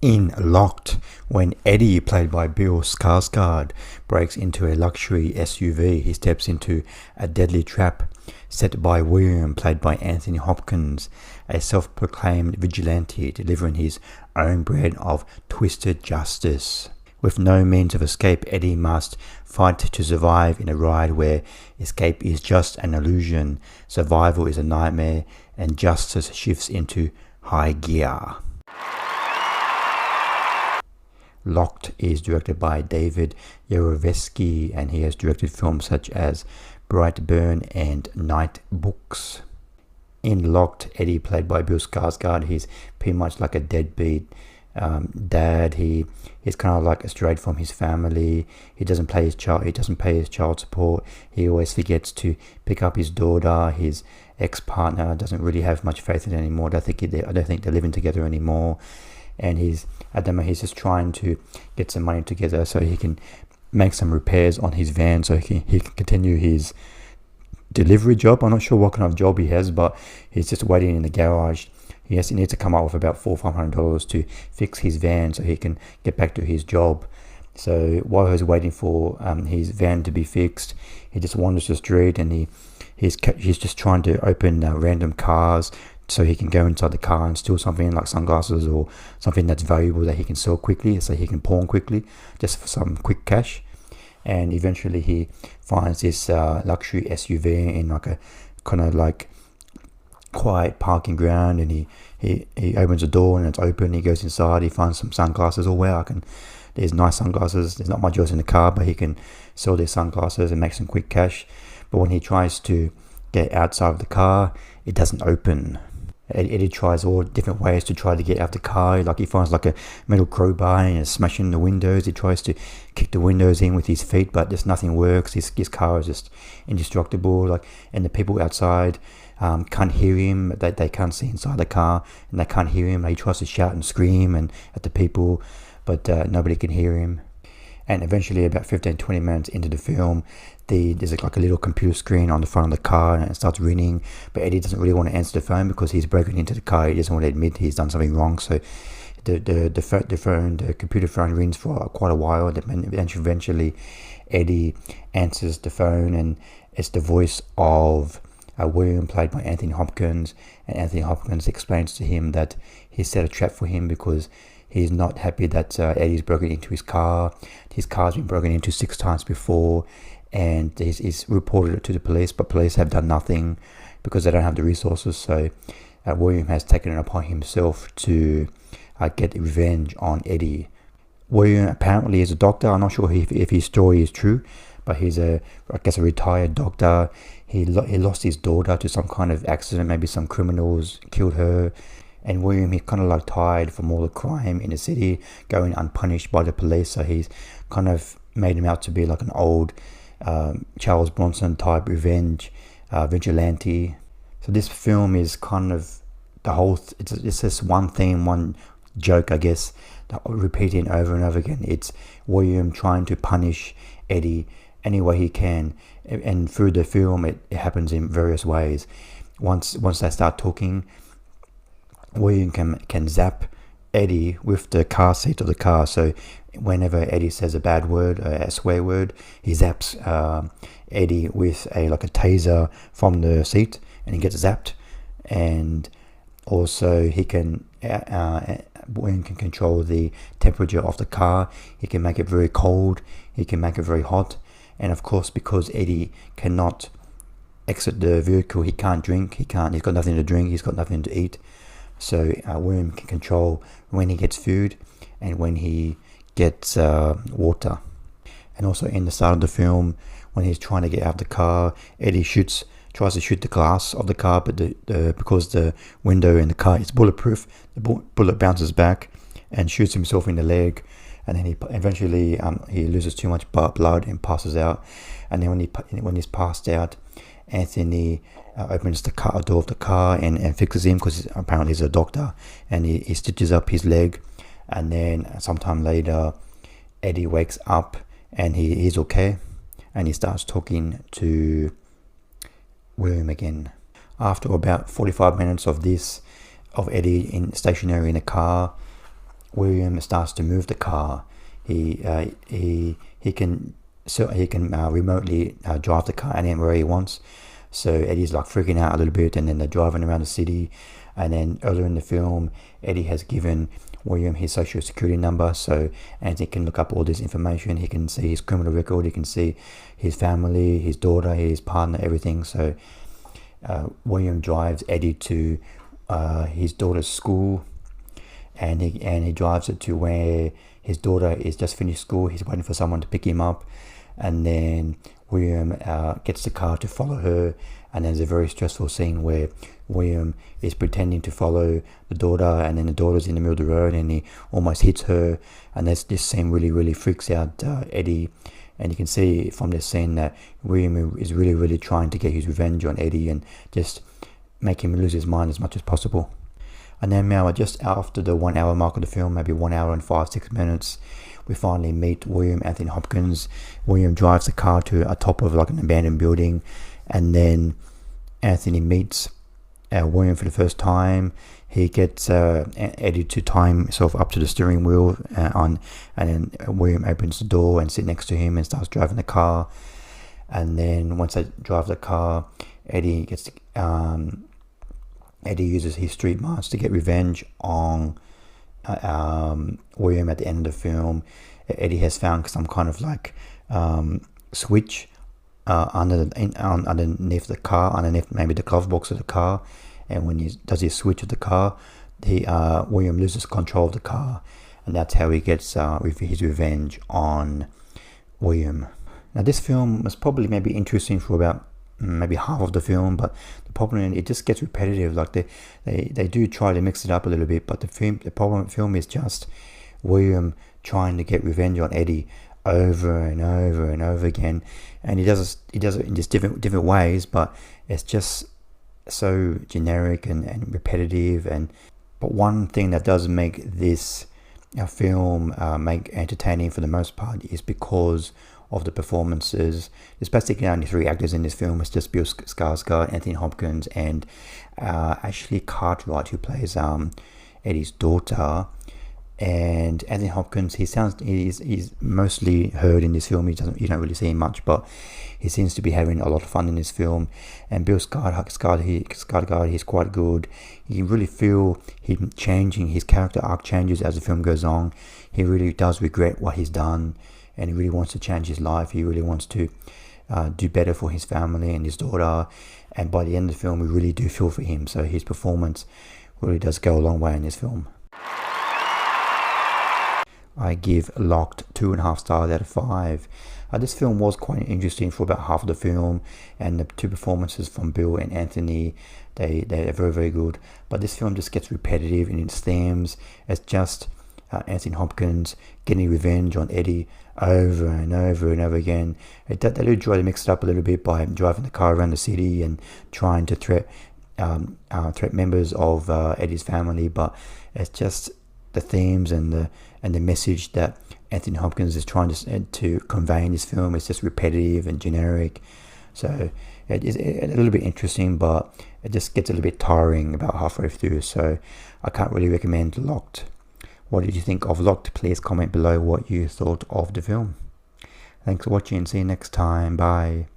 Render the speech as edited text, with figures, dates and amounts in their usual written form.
In Locked, when Eddie, played by Bill Skarsgård, breaks into a luxury SUV, he steps into a deadly trap set by William, played by Anthony Hopkins, a self-proclaimed vigilante delivering his own brand of twisted justice. With no means of escape, Eddie must fight to survive in a ride where escape is just an illusion, survival is a nightmare, and justice shifts into high gear. Locked is directed by David Yarovesky, and he has directed films such as Brightburn and Night Books. In Locked, Eddie, played by Bill Skarsgård, he's pretty much like a deadbeat dad. He's kind of like estranged from his family. He doesn't pay his child support. He always forgets to pick up his daughter. His ex-partner doesn't really have much faith in it anymore. I don't think they're living together anymore. And at the moment he's just trying to get some money together so he can make some repairs on his van so he can continue his delivery job. I'm not sure what kind of job he has, but he's just waiting in the garage. He needs to come up with about $400-500 to fix his van so he can get back to his job. So while he's waiting for his van to be fixed, he just wanders the street, and he's just trying to open random cars so he can go inside the car and steal something like sunglasses or something that's valuable that he can sell quickly, so he can pawn quickly just for some quick cash. And eventually he finds this luxury SUV in like a kind of like quiet parking ground, and he opens the door and it's open. He goes inside, he finds some sunglasses. Oh wow, there's nice sunglasses. There's not much else in the car, but he can sell their sunglasses and make some quick cash. But when he tries to get outside of the car, it doesn't open. Eddie tries all different ways to try to get out of the car. Like he finds like a metal crowbar and is smashing the windows. He tries to kick the windows in with his feet, but just nothing works. His car is just indestructible. And the people outside can't hear him. They can't see inside the car, and they can't hear him. He tries to shout and scream at the people, but nobody can hear him. And eventually, about 15-20 minutes into the film, there's like a little computer screen on the front of the car, and it starts ringing. But Eddie doesn't really want to answer the phone because he's broken into the car. He doesn't want to admit he's done something wrong. So the computer phone rings for quite a while, and eventually Eddie answers the phone, and it's the voice of William, played by Anthony Hopkins. And Anthony Hopkins explains to him that he set a trap for him because he's not happy that Eddie's broken into his car. His car's been broken into 6 times before, and he's reported it to the police, but police have done nothing because they don't have the resources. So William has taken it upon himself to get revenge on Eddie. William apparently is a doctor. I'm not sure if his story is true, but he's a retired doctor. He lost his daughter to some kind of accident. Maybe some criminals killed her. And William, he kind of like tired from all the crime in the city, going unpunished by the police. So he's kind of made him out to be like an old Charles Bronson type revenge vigilante. So this film is kind of it's this one theme, one joke, I guess, repeating over and over again. It's William trying to punish Eddie any way he can, and through the film it happens in various ways. Once they start talking, William can zap Eddie with the car seat of the car. So whenever Eddie says a bad word, a swear word, he zaps Eddie with a taser from the seat, and he gets zapped. And also he can William can control the temperature of the car. He can make it very cold, he can make it very hot. And of course, because Eddie cannot exit the vehicle, he can't drink, he's got nothing to drink, he's got nothing to eat. So William can control when he gets food and when he gets water. And also in the start of the film, when he's trying to get out of the car, Eddie tries to shoot the glass of the car, but because the window in the car is bulletproof, the bullet bounces back and shoots himself in the leg. And then eventually he loses too much blood and passes out. And then when he's passed out, Anthony opens the door of the car and fixes him, because apparently he's a doctor, and he stitches up his leg. And then sometime later, Eddie wakes up and he's okay, and he starts talking to William again. After about 45 minutes of Eddie stationary in a car, William starts to move the car. He can remotely drive the car anywhere he wants. So Eddie's like freaking out a little bit, and then they're driving around the city. And then earlier in the film, Eddie has given William his social security number, so Anthony can look up all this information. He can see his criminal record, he can see his family, his daughter, his partner, everything. So William drives Eddie to his daughter's school, and he drives it to where his daughter is just finished school. He's waiting for someone to pick him up, and then William gets the car to follow her. And there's a very stressful scene where William is pretending to follow the daughter, and then the daughter's in the middle of the road and he almost hits her. And this scene really freaks out Eddie. And you can see from this scene that William is really trying to get his revenge on Eddie and just make him lose his mind as much as possible. And then now, just after the 1 hour mark of the film, maybe 1 hour and 5-6 minutes, we finally meet William Anthony Hopkins. William drives the car to a top of like an abandoned building, and then Anthony meets William for the first time. He gets Eddie to tie himself up to the steering wheel and then William opens the door and sits next to him and starts driving the car. And then once they drive the car, Eddie uses his street smarts to get revenge on William at the end of the film. Eddie has found some kind of like switch underneath the car, underneath maybe the glove box of the car, and when he does his switch of the car, William loses control of the car, and that's how he gets his revenge on William. Now this film was probably maybe interesting for about maybe half of the film, but the problem, it just gets repetitive. Like they do try to mix it up a little bit, but the film is just William trying to get revenge on Eddie over and over again, and he does it in just different ways, but it's just so generic and repetitive. But one thing that does make this film make entertaining for the most part is because of the performances. There's basically only 3 actors in this film. It's just Bill Skarsgård, Anthony Hopkins, and Ashley Cartwright, who plays Eddie's daughter. And Anthony Hopkins, he's mostly heard in this film. You don't really see him much, but he seems to be having a lot of fun in this film. And Bill Skarsgård, he's quite good. You really feel him changing. His character arc changes as the film goes on. He really does regret what he's done, and he really wants to change his life. He really wants to do better for his family and his daughter. And by the end of the film, we really do feel for him. So his performance really does go a long way in this film. I give Locked 2.5 stars out of 5. This film was quite interesting for about half of the film, and the 2 performances from Bill and Anthony, they're very good. But this film just gets repetitive in its themes. It's just Anthony Hopkins getting revenge on Eddie over and over again. They do try to mix it up a little bit by driving the car around the city and trying to threat members of Eddie's family, but it's just the themes and the message that Anthony Hopkins is trying to convey in this film is just repetitive and generic. So it is a little bit interesting, but it just gets a little bit tiring about halfway through. So I can't really recommend Locked. What did you think of Locked? Please comment below what you thought of the film. Thanks for watching. See you next time. Bye.